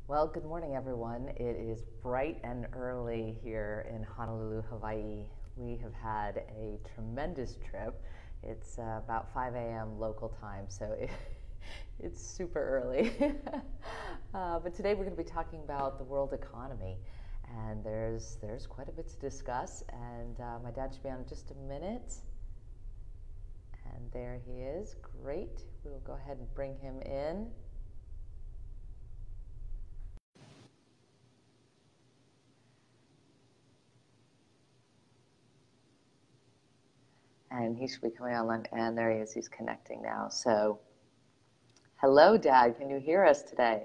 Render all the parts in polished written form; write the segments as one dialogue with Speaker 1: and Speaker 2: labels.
Speaker 1: Well, good morning, everyone. It is bright and early here in Honolulu, Hawaii. We have had a tremendous trip. It's about 5 a.m. local time, so it's super early. But today we're going to be talking about the world economy, and there's quite a bit to discuss. And my dad should be on in just a minute. And there he is. Great. We'll go ahead and bring him in. And he should be coming online. And there he is. He's connecting now. So, hello, Dad. Can you hear us today?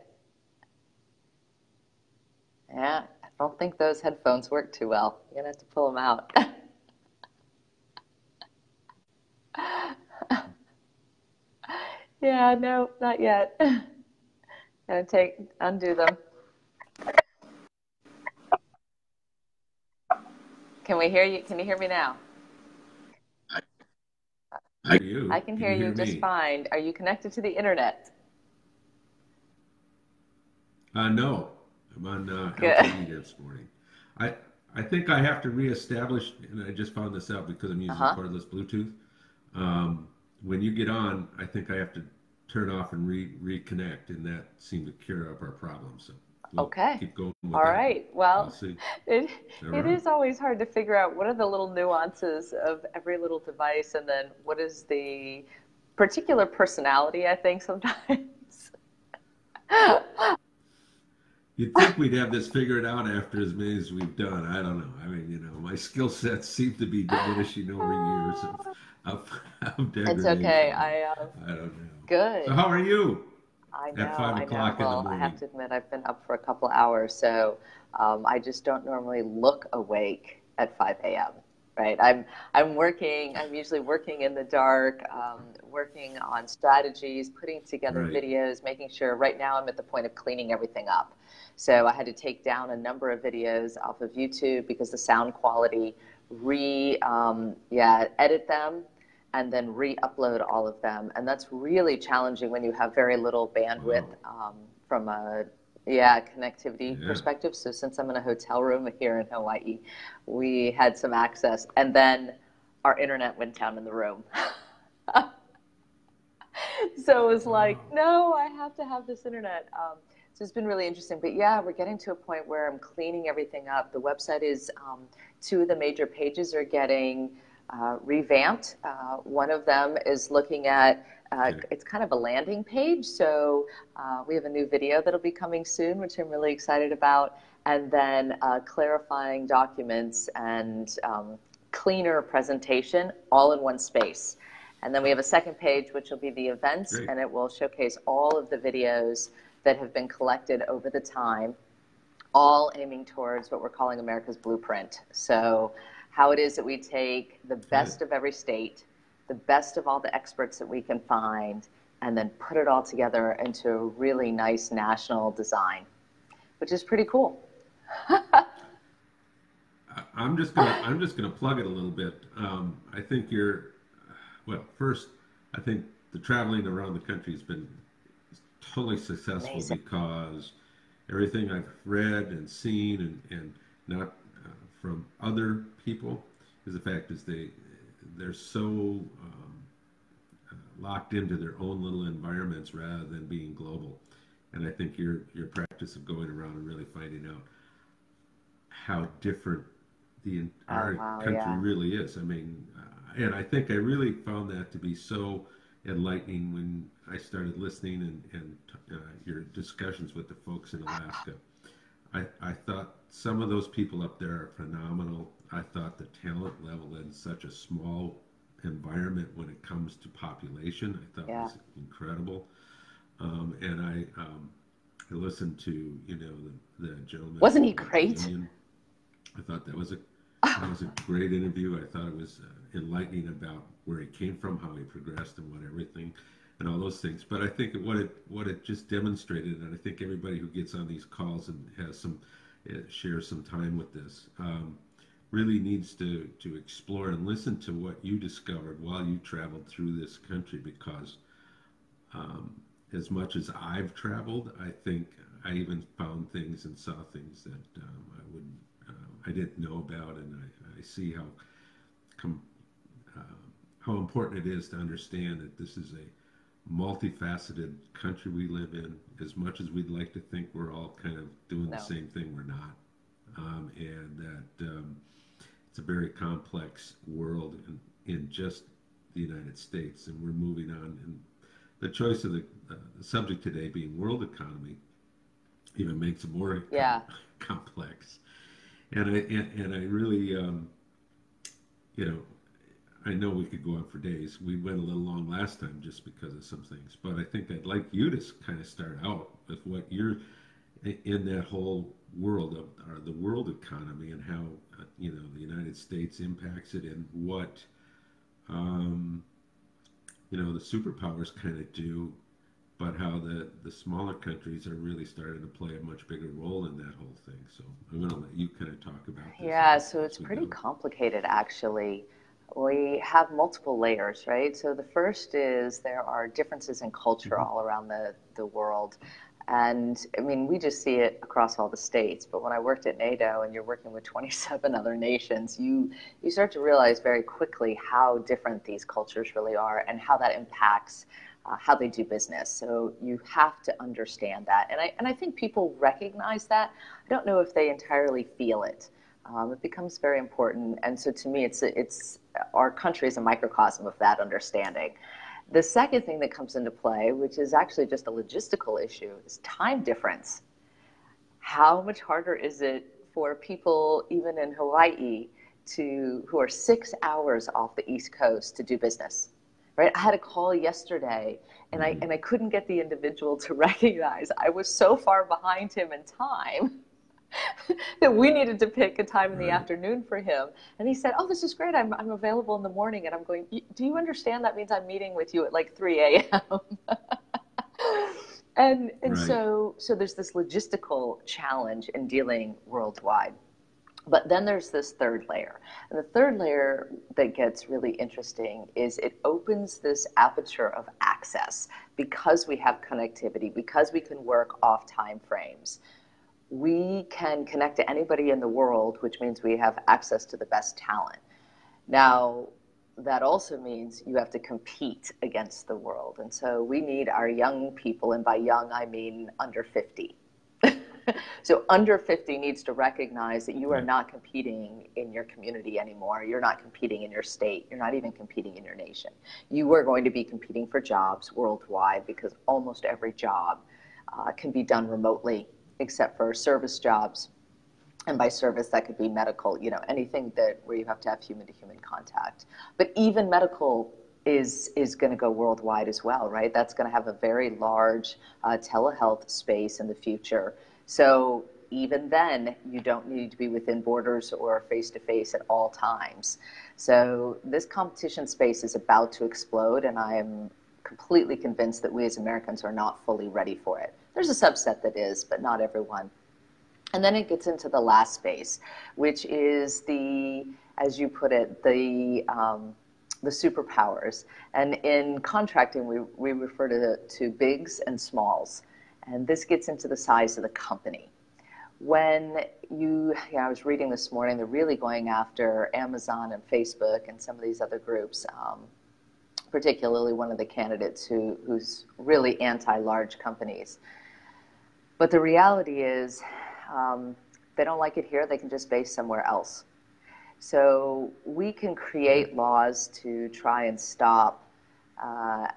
Speaker 1: Yeah, I don't think those headphones work too well. You're gonna have to pull them out. Yeah, no, not yet. Gonna undo them. Can we hear you? Can you hear me now?
Speaker 2: I hear
Speaker 1: I
Speaker 2: you.
Speaker 1: can
Speaker 2: Can
Speaker 1: hear
Speaker 2: you
Speaker 1: you
Speaker 2: hear
Speaker 1: just
Speaker 2: me?
Speaker 1: fine. Are you connected to the internet?
Speaker 2: No, I'm on
Speaker 1: Good.
Speaker 2: LTE this morning. I I think I have to reestablish, and I just found this out because I'm using
Speaker 1: Uh-huh.
Speaker 2: cordless Bluetooth. Um, when you get on, I think I have to turn off and reconnect, and that seemed to cure up our problem. So we'll
Speaker 1: Okay.
Speaker 2: keep going with
Speaker 1: All
Speaker 2: that, and
Speaker 1: right.
Speaker 2: I'll
Speaker 1: Well,
Speaker 2: see.
Speaker 1: it
Speaker 2: All
Speaker 1: it
Speaker 2: right.
Speaker 1: is always hard to figure out what are the little nuances of every little device, and then what is the particular personality, I think sometimes.
Speaker 2: You'd think we'd have this figured out after as many as we've done. I don't know. I mean, my skill sets seem to be diminishing over years of, of
Speaker 1: It's okay.
Speaker 2: degradation. I don't know. So
Speaker 1: Good.
Speaker 2: how are you
Speaker 1: I
Speaker 2: at
Speaker 1: know,
Speaker 2: five
Speaker 1: I know.
Speaker 2: o'clock in the
Speaker 1: Well, I have
Speaker 2: morning?
Speaker 1: to admit, I've been up for a couple hours, so I just don't normally look awake at 5 a.m. Right? I'm working. I'm usually working in the dark, working on strategies, putting together
Speaker 2: Right.
Speaker 1: videos, making sure. Right now, I'm at the point of cleaning everything up. So I had to take down a number of videos off of YouTube because the sound quality, edit them and then re-upload all of them. And that's really challenging when you have very little bandwidth
Speaker 2: Wow.
Speaker 1: from a connectivity
Speaker 2: Yeah.
Speaker 1: perspective. So since I'm in a hotel room here in Hawaii, we had some access, and then our internet went down in the room. So it was like,
Speaker 2: Wow.
Speaker 1: no, I have to have this internet. So it's been really interesting. But yeah, we're getting to a point where I'm cleaning everything up. The website is, two of the major pages are getting revamped. One of them is looking at,
Speaker 2: Okay.
Speaker 1: it's kind of a landing page. So we have a new video that'll be coming soon, which I'm really excited about. And then clarifying documents and cleaner presentation all in one space. And then we have a second page, which will be the events,
Speaker 2: Great.
Speaker 1: and it will showcase all of the videos that have been collected over the time, all aiming towards what we're calling America's blueprint. So, how it is that we take the
Speaker 2: Good.
Speaker 1: best of every state, the best of all the experts that we can find, and then put it all together into a really nice national design, which is pretty cool.
Speaker 2: I'm just gonna plug it a little bit. I think you're well. First, I think the traveling around the country has been totally successful
Speaker 1: Amazing.
Speaker 2: because everything I've read and seen and not from other people is the fact is they're so locked into their own little environments rather than being global. And I think your practice of going around and really finding out how different
Speaker 1: Oh,
Speaker 2: our
Speaker 1: wow,
Speaker 2: country
Speaker 1: yeah.
Speaker 2: really is. I mean, and I think I really found that to be so enlightening when I started listening and your discussions with the folks in Alaska. I thought some of those people up there are phenomenal. I thought the talent level in such a small environment when it comes to population, I thought
Speaker 1: Yeah.
Speaker 2: was incredible. I listened to the gentleman
Speaker 1: Wasn't he
Speaker 2: from
Speaker 1: great?
Speaker 2: Union. I thought that was a great interview. I thought it was enlightening about where he came from, how he progressed, and what everything, and all those things. But I think what it just demonstrated, and I think everybody who gets on these calls and has shares some time with this, really needs to explore and listen to what you discovered while you traveled through this country because as much as I've traveled, I think I even found things and saw things that I didn't know about, and I see com, uh, how important it is to understand that this is a multifaceted country we live in. As much as we'd like to think we're all kind of doing the
Speaker 1: No.
Speaker 2: same thing, we're not, and that it's a very complex world in just the United States, and we're moving on. And the choice of the subject today being world economy even makes it more
Speaker 1: Yeah.
Speaker 2: complex. And I really, you know, I know we could go on for days. We went a little long last time just because of some things, but I think I'd like you to kind of start out with what you're in that whole world of the world economy and how the United States impacts it, and what um, the superpowers kind of do, but how the smaller countries are really starting to play a much bigger role in that whole thing. So I'm going to let you kind of talk about this
Speaker 1: Yeah, so
Speaker 2: as
Speaker 1: it's
Speaker 2: we
Speaker 1: pretty
Speaker 2: go.
Speaker 1: complicated actually. We have multiple layers, right? So the first is there are differences in culture
Speaker 2: Hmm.
Speaker 1: all around the world. And I mean, we just see it across all the states. But when I worked at NATO and you're working with 27 other nations, you start to realize very quickly how different these cultures really are and how that impacts how they do business. So you have to understand that. And I think people recognize that. I don't know if they entirely feel it. It becomes very important. And so to me, it's our country is a microcosm of that understanding. The second thing that comes into play, which is actually just a logistical issue, is time difference. How much harder is it for people, even in Hawaii, who are 6 hours off the East Coast to do business? Right? I had a call yesterday, and I
Speaker 2: Hmm.
Speaker 1: and I couldn't get the individual to recognize I was so far behind him in time that we needed to pick a time in the
Speaker 2: Right.
Speaker 1: afternoon for him. And he said, "Oh, this is great. I'm available in the morning." And I'm going, "Do you understand that means I'm meeting with you at like 3 a.m.?" And
Speaker 2: Right.
Speaker 1: so there's this logistical challenge in dealing worldwide. But then there's this third layer. And the third layer that gets really interesting is it opens this aperture of access because we have connectivity, because we can work off time frames. We can connect to anybody in the world, which means we have access to the best talent. Now, that also means you have to compete against the world. And so we need our young people, and by young, I mean under 50. So under 50 needs to recognize that you are
Speaker 2: Yeah.
Speaker 1: not competing in your community anymore. You're not competing in your state. You're not even competing in your nation. You are going to be competing for jobs worldwide because almost every job can be done remotely except for service jobs. And by service, that could be medical, anything that where you have to have human to human contact. But even medical is going to go worldwide as well, right? That's going to have a very large telehealth space in the future. So even then, you don't need to be within borders or face to face at all times. So this competition space is about to explode, and I am completely convinced that we as Americans are not fully ready for it. There's a subset that is, but not everyone. And then it gets into the last space, which is as you put it, the superpowers. And in contracting, we refer to bigs and smalls. And this gets into the size of the company. When I was reading this morning, they're really going after Amazon and Facebook and some of these other groups, particularly one of the candidates who's really anti-large companies. But the reality is, they don't like it here, they can just base somewhere else. So we can create laws to try and stop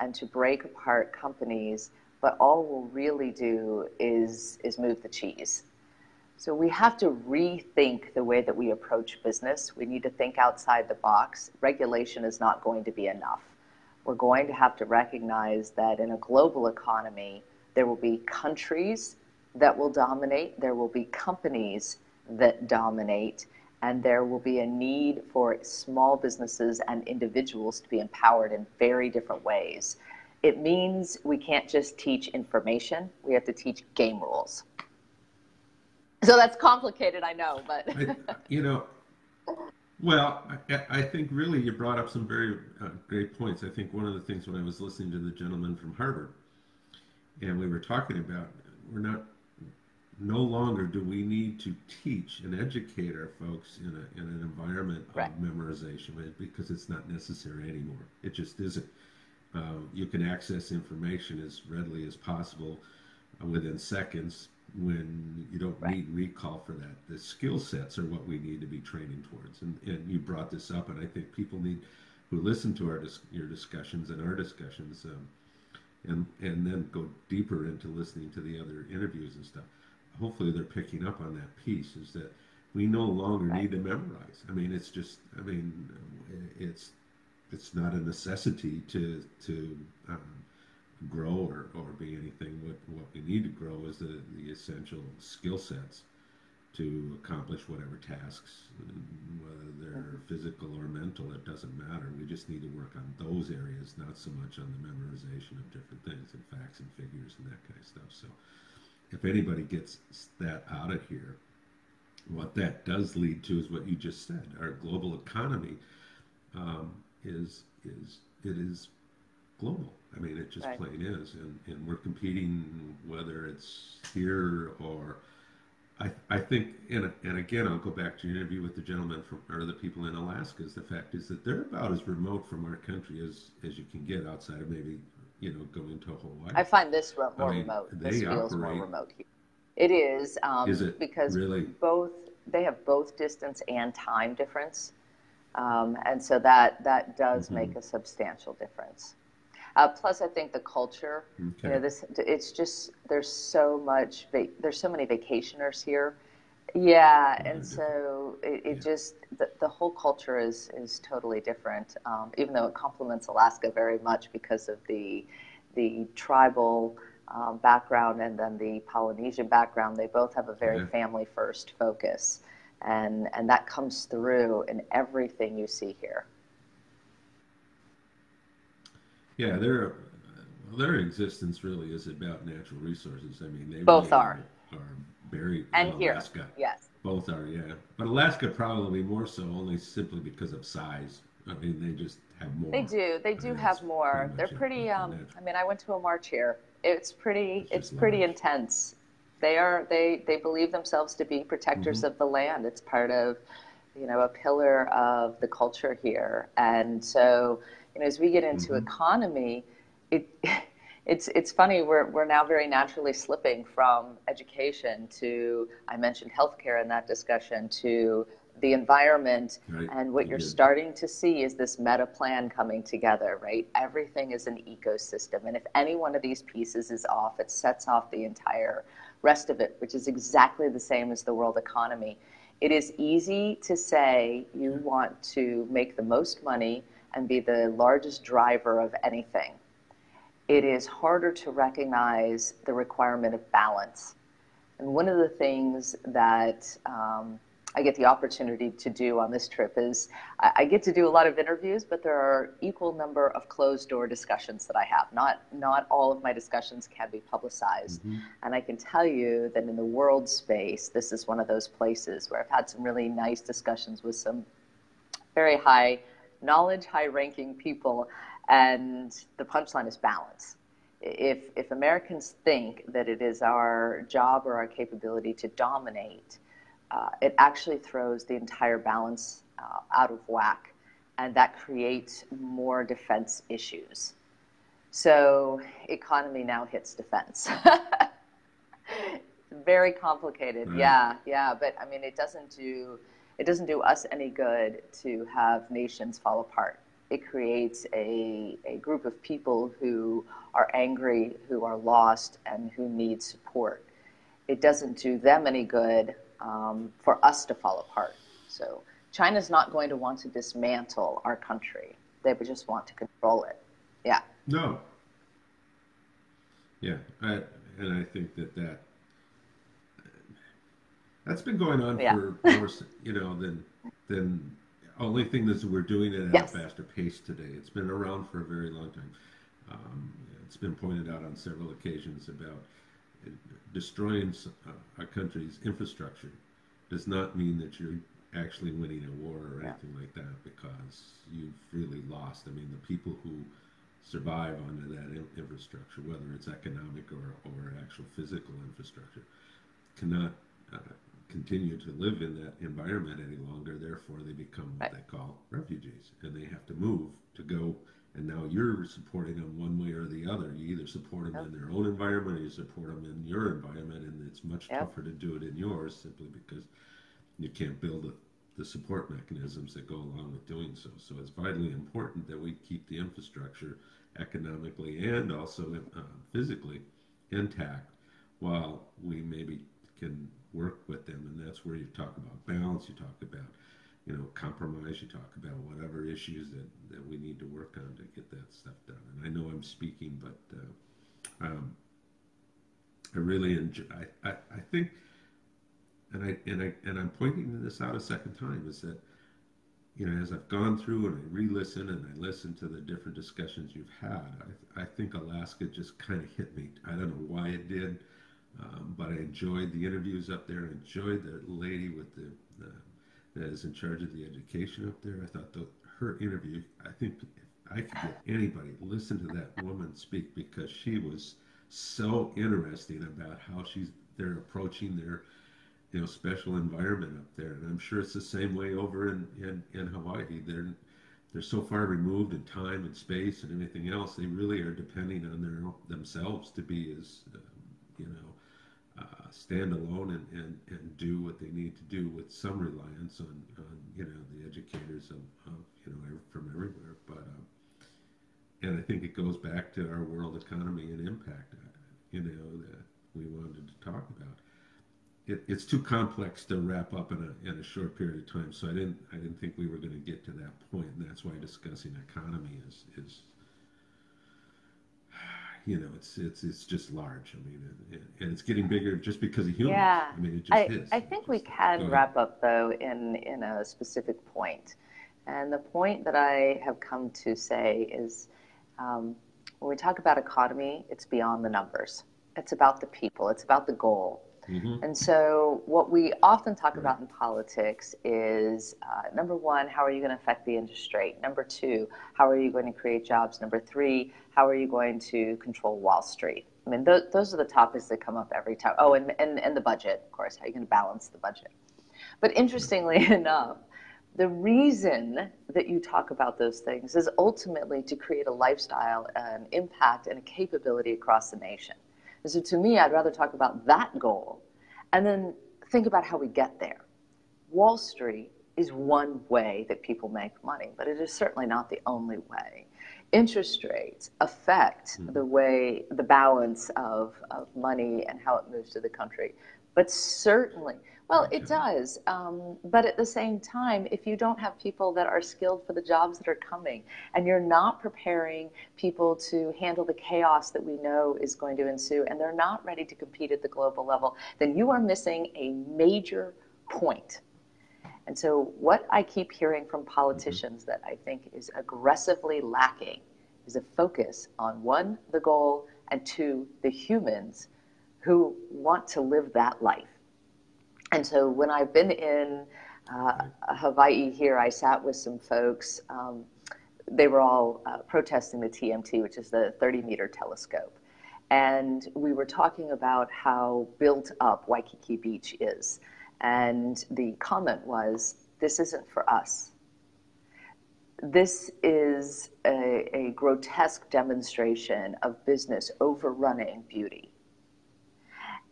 Speaker 1: and to break apart companies, but all we'll really do is move the cheese. So we have to rethink the way that we approach business. We need to think outside the box. Regulation is not going to be enough. We're going to have to recognize that in a global economy, there will be countries that will dominate, there will be companies that dominate, and there will be a need for small businesses and individuals to be empowered in very different ways. It means we can't just teach information, we have to teach game rules. So that's complicated, I know, but
Speaker 2: I, you know, well, I think really you brought up some very great points. I think one of the things when I was listening to the gentleman from Harvard, and we were talking about we're not no longer do we need to teach and educate our folks in an environment of
Speaker 1: Right.
Speaker 2: memorization because it's not necessary anymore. It just isn't. You can access information as readily as possible within seconds when you don't
Speaker 1: Right.
Speaker 2: need recall for that. The skill sets are what we need to be training towards. And you brought this up, and I think people need who listen to your discussions and our discussions, and then go deeper into listening to the other interviews and stuff. Hopefully, they're picking up on that piece. Is that we no longer
Speaker 1: Right.
Speaker 2: need to memorize. I mean, it's just. I mean, it's not a necessity to grow or be anything. What we need to grow is the essential skill sets to accomplish whatever tasks, whether they're physical or mental. It doesn't matter. We just need to work on those areas, not so much on the memorization of different things and facts and figures and that kind of stuff. So, if anybody gets that out of here, what that does lead to is what you just said. Our global economy um, is it is global. I mean, it just
Speaker 1: Right.
Speaker 2: plain is, and we're competing whether it's here or I think, and again, I'll go back to your interview with the gentleman from or the people in Alaska. Is the fact is that they're about as remote from our country as you can get outside of maybe going to Hawaii.
Speaker 1: I find this
Speaker 2: I
Speaker 1: more
Speaker 2: mean,
Speaker 1: remote. This
Speaker 2: they
Speaker 1: feels more
Speaker 2: operate.
Speaker 1: remote here. It is
Speaker 2: Is it
Speaker 1: because
Speaker 2: really?
Speaker 1: both they have both distance and time difference, and so that does
Speaker 2: Mm-hmm.
Speaker 1: make a substantial difference. Plus, I think the culture,
Speaker 2: Okay.
Speaker 1: this it's just there's so many vacationers here. Yeah,
Speaker 2: Well, they're
Speaker 1: and
Speaker 2: different.
Speaker 1: so it
Speaker 2: Yeah.
Speaker 1: just the whole culture is totally different. Even though it complements Alaska very much because of the tribal background and then the Polynesian background, they both have a very
Speaker 2: Yeah.
Speaker 1: family first focus, and that comes through in everything you see here.
Speaker 2: Yeah. Their existence really is about natural resources. I mean, they
Speaker 1: Both
Speaker 2: really
Speaker 1: are,
Speaker 2: are buried in
Speaker 1: and here,
Speaker 2: Alaska.
Speaker 1: yes,
Speaker 2: Both are, yeah. But Alaska probably more so, only simply because of size. I mean, they just have
Speaker 1: they
Speaker 2: more.
Speaker 1: do. They
Speaker 2: I
Speaker 1: do
Speaker 2: mean,
Speaker 1: have
Speaker 2: that's pretty
Speaker 1: more. They're
Speaker 2: much it.
Speaker 1: pretty.
Speaker 2: The natural.
Speaker 1: I mean, I went to a march here. It's pretty.
Speaker 2: It's
Speaker 1: It's
Speaker 2: just
Speaker 1: pretty
Speaker 2: large.
Speaker 1: intense. They believe themselves to be
Speaker 2: Mm-hmm.
Speaker 1: protectors of the land. It's part of, a pillar of the culture here. And so, as we get into
Speaker 2: Mm-hmm.
Speaker 1: economy, it it's funny. We're now very naturally slipping from education to, I mentioned healthcare in that discussion, to the environment.
Speaker 2: Right.
Speaker 1: And what
Speaker 2: You
Speaker 1: you're
Speaker 2: did.
Speaker 1: starting to see is this meta plan coming together, right? Everything is an ecosystem. And if any one of these pieces is off, it sets off the entire rest of it, which is exactly the same as the world economy. It is easy to say you want to make the most money and be the largest driver of anything. It is harder to recognize the requirement of balance. And one of the things that I get the opportunity to do on this trip is I get to do a lot of interviews, but there are equal number of closed door discussions that I have. Not all of my discussions can be publicized.
Speaker 2: Mm-hmm.
Speaker 1: And I can tell you that in the world space, this is one of those places where I've had some really nice discussions with some very high knowledge, high ranking people. And the punchline is balance. If Americans think that it is our job or our capability to dominate, it actually throws the entire balance out of whack, and that creates more defense issues. So, economy now hits defense. Very complicated,
Speaker 2: Right.
Speaker 1: yeah, yeah. But I mean, it doesn't do us any good to have nations fall apart. It creates a group of people who are angry, who are lost, and who need support. It doesn't do them any good for us to fall apart. So China's not going to want to dismantle our country. They would just want to control it. Yeah,
Speaker 2: No. Yeah. And I think that's been going on
Speaker 1: yeah,
Speaker 2: for more, than only thing is we're doing it at a
Speaker 1: yes,
Speaker 2: faster pace today. It's been around for a very long time. Um, it's been pointed out on several occasions about destroying a country's infrastructure does not mean that you're actually winning a war or
Speaker 1: yeah,
Speaker 2: anything like that because you've really lost. I mean, the people who survive under that infrastructure, whether it's economic or actual physical infrastructure, cannot uh, continue to live in that environment any longer. Therefore, they become what
Speaker 1: Right.
Speaker 2: they call refugees, and they have to move to go. And now you're supporting them one way or the other. You either support them
Speaker 1: Yep.
Speaker 2: in their own environment or you support them in your environment, and it's much
Speaker 1: Yep.
Speaker 2: tougher to do it in yours simply because you can't build the support mechanisms that go along with doing so. So it's vitally important that we keep the infrastructure economically and also physically intact while we maybe can work with them. And that's where you talk about balance, you talk about compromise, you talk about whatever issues that we need to work on to get that stuff done. And I know I'm speaking, but I really enjoy. I think, and I'm pointing this out a second time, is that as I've gone through and I re-listen and I listen to the different discussions you've had, I think Alaska just kind of hit me. I don't know why it did, but I enjoyed the interviews up there. I enjoyed the lady with that is in charge of the education up there. I thought her interview, I think if I could get anybody to listen to that woman speak, because she was so interesting about how they're approaching their special environment up there. And I'm sure it's the same way over in Hawaii. They're so far removed in time and space and everything else. They really are depending on themselves to be as stand alone and do what they need to do, with some reliance on the educators of from everywhere. But and I think it goes back to our world economy and impact that we wanted to talk about. It's too complex to wrap up in a short period of time, so I didn't think we were going to get to that point, and that's why discussing economy is it's just large. I mean, and it's getting bigger just because of humans.
Speaker 1: Yeah.
Speaker 2: I mean, it just
Speaker 1: I,
Speaker 2: is.
Speaker 1: I
Speaker 2: It
Speaker 1: think we
Speaker 2: just, go
Speaker 1: can
Speaker 2: ahead.
Speaker 1: wrap up, though, in a specific point. And the point that I have come to say is when we talk about economy, it's beyond the numbers. It's about the people, it's about the goal.
Speaker 2: Mm-hmm.
Speaker 1: And so, what we often talk
Speaker 2: Right.
Speaker 1: about in politics is number one, how are you going to affect the industry? Number two, how are you going to create jobs? Number three, how are you going to control Wall Street? I mean, those are the topics that come up every time. Oh, and the budget, of course, how are you going to balance the budget? But
Speaker 2: Right.
Speaker 1: interestingly enough, the reason that you talk about those things is ultimately to create a lifestyle, an impact, and a capability across the nation. And so to me, I'd rather talk about that goal and then think about how we get there. Wall Street is one way that people make money, but it is certainly not the only way. Interest rates affect
Speaker 2: Mm-hmm.
Speaker 1: the way, the balance of money and how it moves to the country. But certainly, well, it
Speaker 2: Okay.
Speaker 1: does. But at the same time, if you don't have people that are skilled for the jobs that are coming, and you're not preparing people to handle the chaos that we know is going to ensue, and they're not ready to compete at the global level, then you are missing a major point. And so, what I keep hearing from
Speaker 2: Mm-hmm.
Speaker 1: politicians that I think is aggressively lacking is a focus on one, the goal, and two, the humans who want to live that life. And so, when I've been in
Speaker 2: Right.
Speaker 1: Hawaii here, I sat with some folks. They were all protesting the TMT, which is the 30-meter telescope. And we were talking about how built up Waikiki Beach is. And the comment was, this isn't for us. This is a grotesque demonstration of business overrunning beauty.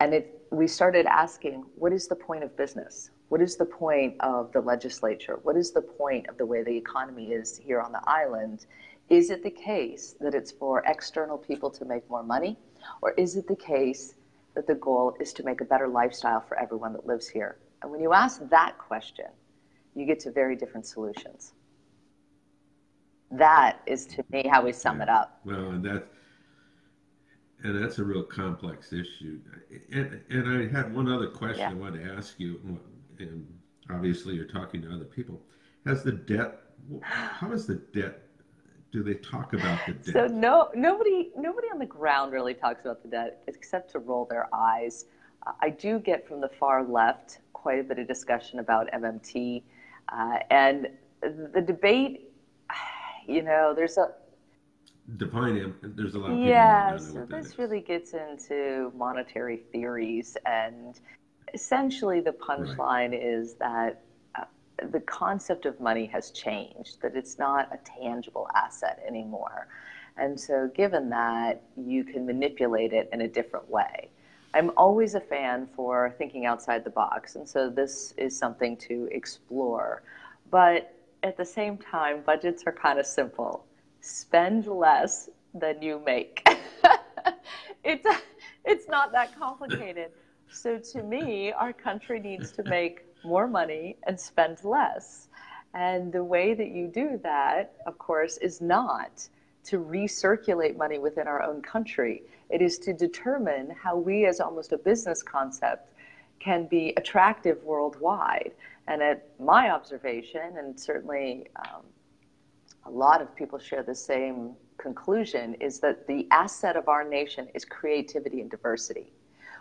Speaker 1: And we started asking, what is the point of business? What is the point of the legislature? What is the point of the way the economy is here on the island? Is it the case that it's for external people to make more money? Or is it the case that the goal is to make a better lifestyle for everyone that lives here? And when you ask that question, you get to very different solutions. That is, to me, how we sum
Speaker 2: Yeah.
Speaker 1: it up.
Speaker 2: Well, and that's a real complex issue. And I had one other question
Speaker 1: Yeah.
Speaker 2: I wanted to ask you. And obviously, you're talking to other people. Has the debt? How does the debt? Do they talk about the
Speaker 1: So
Speaker 2: debt?
Speaker 1: no, nobody on the ground really talks about the debt except to roll their eyes. I do get from the far left quite a bit of discussion about MMT, and the debate. There's a
Speaker 2: define him. There's a lot of people might
Speaker 1: Yeah,
Speaker 2: not know
Speaker 1: so
Speaker 2: what that
Speaker 1: this
Speaker 2: is.
Speaker 1: really gets into monetary theories, and essentially the
Speaker 2: Right.
Speaker 1: punchline is that the concept of money has changed, that it's not a tangible asset anymore. And so, given that, you can manipulate it in a different way. I'm always a fan for thinking outside the box, and so this is something to explore. But at the same time, budgets are kind of simple: spend less than you make. it's, it's not that complicated. So to me, our country needs to make more money and spend less. And the way that you do that, of course, is not to recirculate money within our own country. It is to determine how we, as almost a business concept, can be attractive worldwide. And at my observation, and certainly a lot of people share the same conclusion, is that the asset of our nation is creativity and diversity.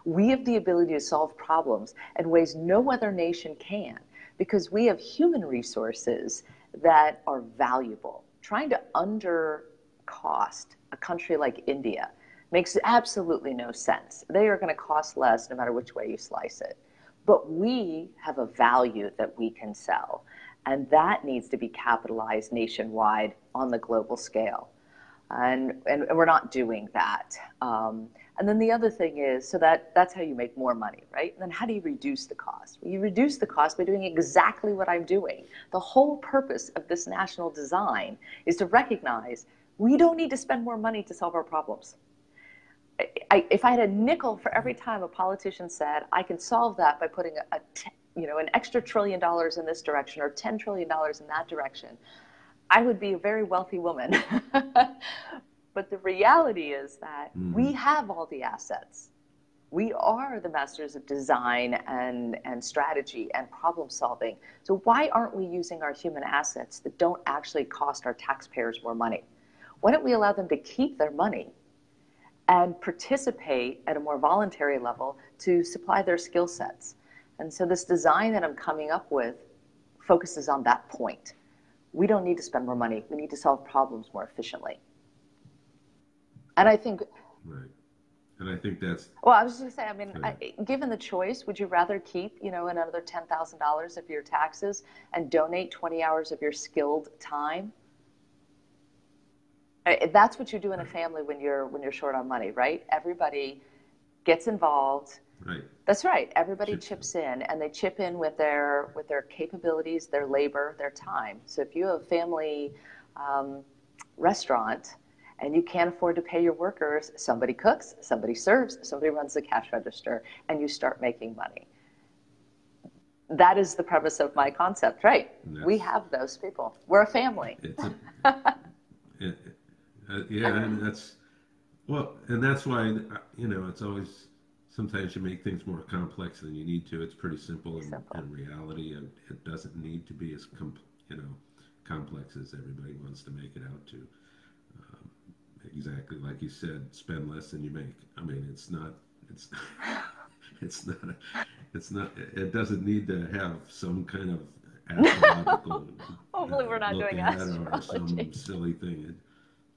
Speaker 1: We have the ability to solve problems in ways no other nation can because we have human resources that are valuable. Trying to undercost a country like India makes absolutely no sense. They are going to cost less no matter which way you slice it. But we have a value that we can sell, and that needs to be capitalized nationwide on the global scale. And we're not doing that. And then the other thing is, so that's how you make more money, right? And then how do you reduce the cost? Well, you reduce the cost by doing exactly what I'm doing. The whole purpose of this national design is to recognize we don't need to spend more money to solve our problems. If I had a nickel for every time a politician said, I can solve that by putting an extra $1 trillion in this direction or $10 trillion in that direction, I would be a very wealthy woman. But the reality is that
Speaker 2: Mm-hmm.
Speaker 1: we have all the assets. We are the masters of design and strategy and problem solving. So why aren't we using our human assets that don't actually cost our taxpayers more money? Why don't we allow them to keep their money and participate at a more voluntary level to supply their skill sets? And so this design that I'm coming up with focuses on that point. We don't need to spend more money. We need to solve problems more efficiently. And I think,
Speaker 2: Right. And I think that's
Speaker 1: well, I was just going to say, I mean,
Speaker 2: good.
Speaker 1: given the choice, would you rather keep, another $10,000 of your taxes and donate 20 hours of your skilled time? That's what you do in a
Speaker 2: Right.
Speaker 1: family when you're short on money, right? Everybody gets involved.
Speaker 2: Right.
Speaker 1: That's right. Everybody
Speaker 2: Chips in.
Speaker 1: chips in, and they chip in with their capabilities, their labor, their time. So if you have a family um, restaurant and you can't afford to pay your workers, somebody cooks, somebody serves, somebody runs the cash register, and you start making money. That is the premise of my concept, right?
Speaker 2: And
Speaker 1: We
Speaker 2: that's
Speaker 1: have those people. We're a family.
Speaker 2: it's a it, yeah, and that's well, and that's why it's always sometimes you make things more complex than you need to. It's pretty simple
Speaker 1: Simple.
Speaker 2: in reality, and it doesn't need to be as you know complex as everybody wants to make it out to. Um, exactly like you said, spend less than you make. I mean, it's not. It's it's not. It's not. It doesn't need to have some kind of astrological
Speaker 1: Hopefully, we're not
Speaker 2: look
Speaker 1: doing
Speaker 2: ahead or some
Speaker 1: astrology.
Speaker 2: silly thing.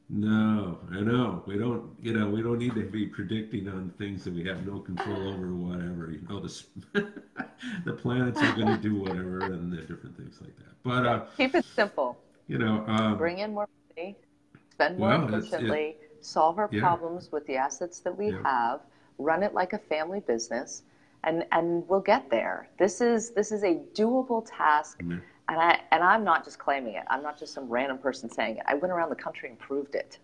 Speaker 2: No, I know. We don't need to be predicting on things that we have no control over or whatever. The planets are going to do whatever and the different things like that. But
Speaker 1: Yeah. Keep it simple.
Speaker 2: you know,
Speaker 1: Bring in more money, spend more
Speaker 2: well, it
Speaker 1: efficiently, solve our
Speaker 2: yeah,
Speaker 1: problems with the assets that we
Speaker 2: yeah,
Speaker 1: have, run it like a family business, and we'll get there. This is a doable task,
Speaker 2: yeah,
Speaker 1: and I'm not just claiming it. I'm not just some random person saying it. I went around the country and proved it.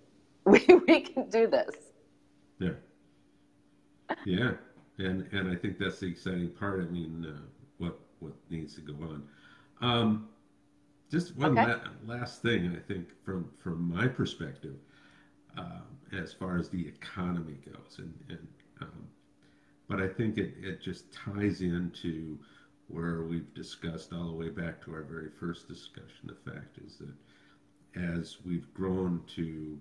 Speaker 1: We can do this.
Speaker 2: yeah, yeah. And I think that's the exciting part. I mean, what needs to go on. Um, just one
Speaker 1: Okay.
Speaker 2: last thing, I think, from my perspective, as far as the economy goes, and but I think it just ties into where we've discussed all the way back to our very first discussion. The fact is that as we've grown to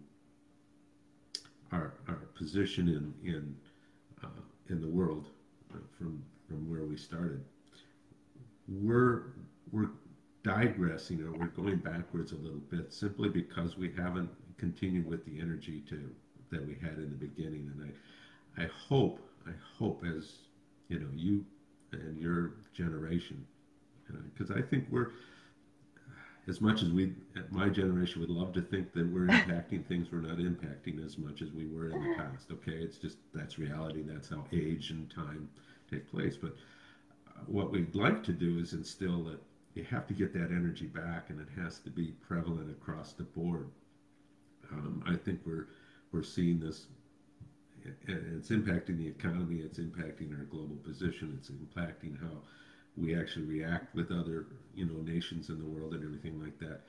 Speaker 2: our position in the world from where we started, we're we're digressing or we're going backwards a little bit simply because we haven't continued with the energy to that we had in the beginning. And I hope as you know, you and your generation, because I think we're as much as we, my generation would love to think that we're impacting things, we're not impacting as much as we were in the past. Okay, it's just that's reality. That's how age and time take place. But what we'd like to do is instill that you have to get that energy back, and it has to be prevalent across the board. I think we're seeing this, and it's impacting the economy. It's impacting our global position. It's impacting how we actually react with other, nations in the world and everything like that.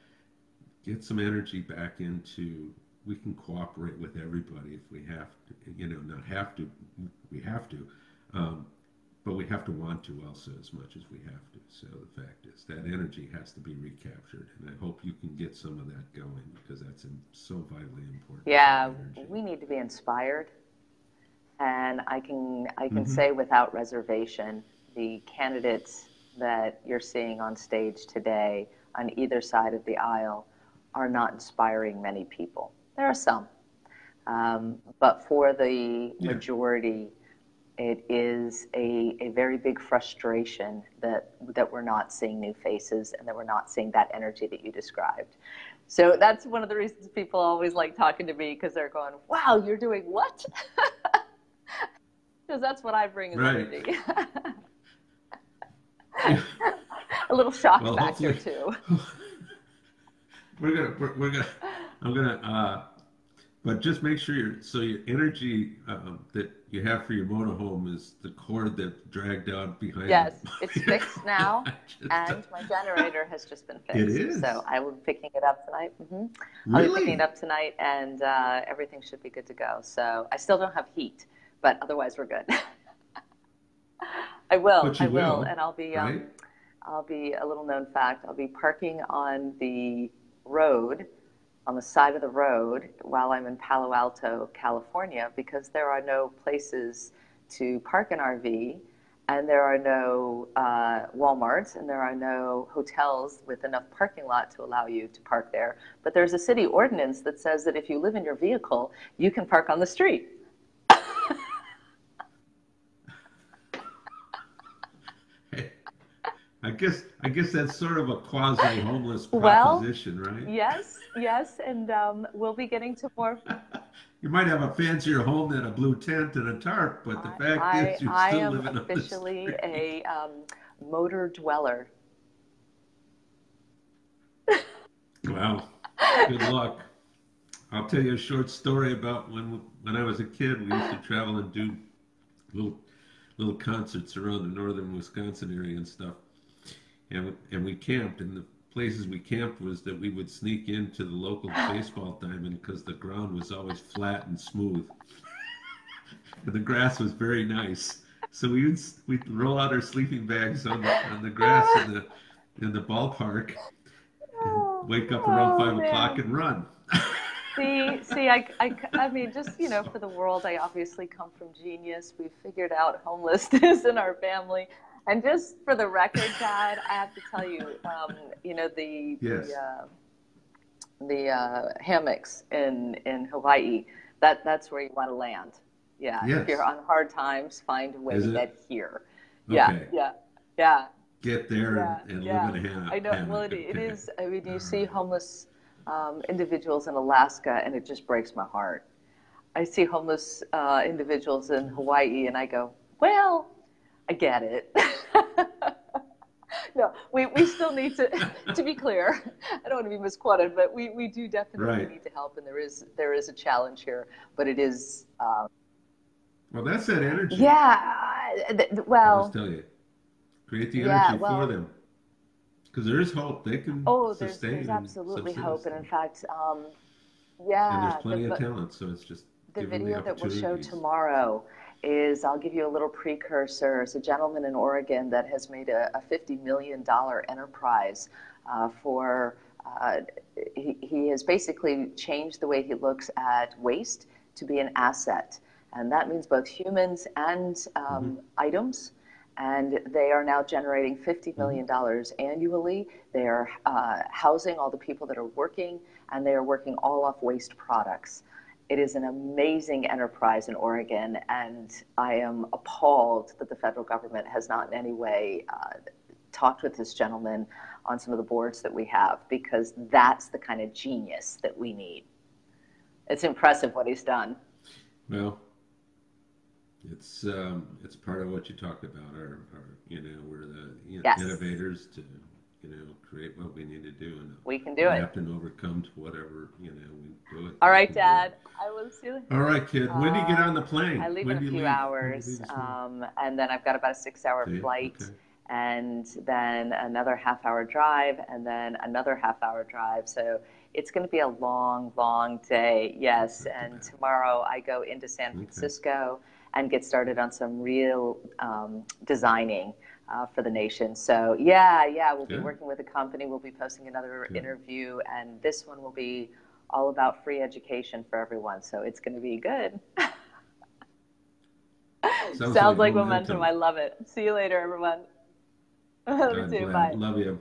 Speaker 2: Get some energy back into. We can cooperate with everybody if we have to. Not have to. We have to. But we have to want to also as much as we have to. So the fact is that energy has to be recaptured, and I hope you can get some of that going because that's so vitally important.
Speaker 1: Yeah, we need to be inspired, and I can say without reservation, the candidates that you're seeing on stage today on either side of the aisle are not inspiring many people. There are some, but for the majority, it is a very big frustration that we're not seeing new faces and that we're not seeing that energy that you described. So that's one of the reasons people always like talking to me, because they're going, wow, you're doing what? Because that's what I bring as energy. A little shock factor too.
Speaker 2: I'm gonna but just make sure your energy that you have for your motorhome is the cord that dragged out behind.
Speaker 1: Yes, it's fixed now, and my generator has just been fixed.
Speaker 2: It is.
Speaker 1: So I will be picking it up tonight.
Speaker 2: Really?
Speaker 1: I'll be picking it up tonight, and everything should be good to go. So I still don't have heat, but otherwise we're good. I will, and I'll be.
Speaker 2: Right?
Speaker 1: I'll be, a little known fact, I'll be parking on the road, on the side of the road while I'm in Palo Alto, California, because there are no places to park an RV, and there are no Walmarts, and there are no hotels with enough parking lot to allow you to park there. But there's a city ordinance that says that if you live in your vehicle, you can park on the street.
Speaker 2: I guess that's sort of a quasi-homeless proposition, right?
Speaker 1: Yes, and we'll be getting to more.
Speaker 2: You might have a fancier home than a blue tent and a tarp, but the fact is you're still living on the street. I am officially
Speaker 1: a motor dweller.
Speaker 2: Wow, good luck. I'll tell you a short story about when I was a kid. We used to travel and do little concerts around the northern Wisconsin area and stuff. And we camped, and the places we camped was that we would sneak into the local baseball diamond because the ground was always flat and smooth, and the grass was very nice. So we'd roll out our sleeping bags on the grass in the ballpark, and wake up around 5 o'clock and run.
Speaker 1: See, I mean, just, for the world, I obviously come from Genius. We've figured out homelessness in our family. And just for the record, Dad, I have to tell you, the hammocks in Hawaii, that's where you want to land. Yeah.
Speaker 2: Yes.
Speaker 1: If you're on hard times, find a way to get here.
Speaker 2: Okay.
Speaker 1: Yeah.
Speaker 2: Get there and live in a hammock.
Speaker 1: I know. Well, it is. I mean, you see homeless individuals in Alaska, and it just breaks my heart. I see homeless individuals in Hawaii, and I go, well, I get it. No, we still need to be clear. I don't want to be misquoted, but we do definitely need to help, and there is a challenge here, but it is.
Speaker 2: Well, that's that energy.
Speaker 1: Yeah.
Speaker 2: I'll just tell you, create the energy for them, because there is hope. They can sustain.
Speaker 1: There's absolutely hope, and in fact,
Speaker 2: and there's plenty of talent. So it's just
Speaker 1: the video that we'll show tomorrow is, I'll give you a little precursor. It's a gentleman in Oregon that has made a $50 million enterprise he has basically changed the way he looks at waste to be an asset. And that means both humans and items. and they are now generating $50
Speaker 2: Mhm.
Speaker 1: million annually. They are housing all the people that are working, and they are working all off waste products. It is an amazing enterprise in Oregon, and I am appalled that the federal government has not in any way talked with this gentleman on some of the boards that we have, because that's the kind of genius that we need. It's impressive what he's done.
Speaker 2: Well, it's part of what you talked about. We're the
Speaker 1: Yes,
Speaker 2: innovators to create what we need to do and
Speaker 1: we can do it.
Speaker 2: adapt and overcome to whatever we do it.
Speaker 1: All
Speaker 2: We
Speaker 1: right,
Speaker 2: can do it.
Speaker 1: Dad. I will see you.
Speaker 2: All right, kid. When do you get on the
Speaker 1: I
Speaker 2: plane?
Speaker 1: leave in
Speaker 2: When
Speaker 1: a
Speaker 2: do you
Speaker 1: few
Speaker 2: leave? When do you
Speaker 1: hours,
Speaker 2: leave this morning?
Speaker 1: and then I've got about a 6 hour
Speaker 2: Do you?
Speaker 1: flight,
Speaker 2: Okay.
Speaker 1: and then another half-hour drive, and then another half-hour drive. So it's going to be a long, long day.
Speaker 2: That's
Speaker 1: Yes,
Speaker 2: not too
Speaker 1: and
Speaker 2: bad.
Speaker 1: tomorrow I go into San
Speaker 2: Okay.
Speaker 1: Francisco and get started on some real designing for the nation. So yeah, yeah, we'll be
Speaker 2: Good.
Speaker 1: working with a company. We'll be posting another
Speaker 2: Good.
Speaker 1: interview, and this one will be all about free education for everyone. So it's going to be good.
Speaker 2: Sounds
Speaker 1: Sounds
Speaker 2: like
Speaker 1: like momentum.
Speaker 2: momentum.
Speaker 1: I love it. See you later, everyone. Love you
Speaker 2: I'm
Speaker 1: too.
Speaker 2: glad.
Speaker 1: Bye.
Speaker 2: Love you.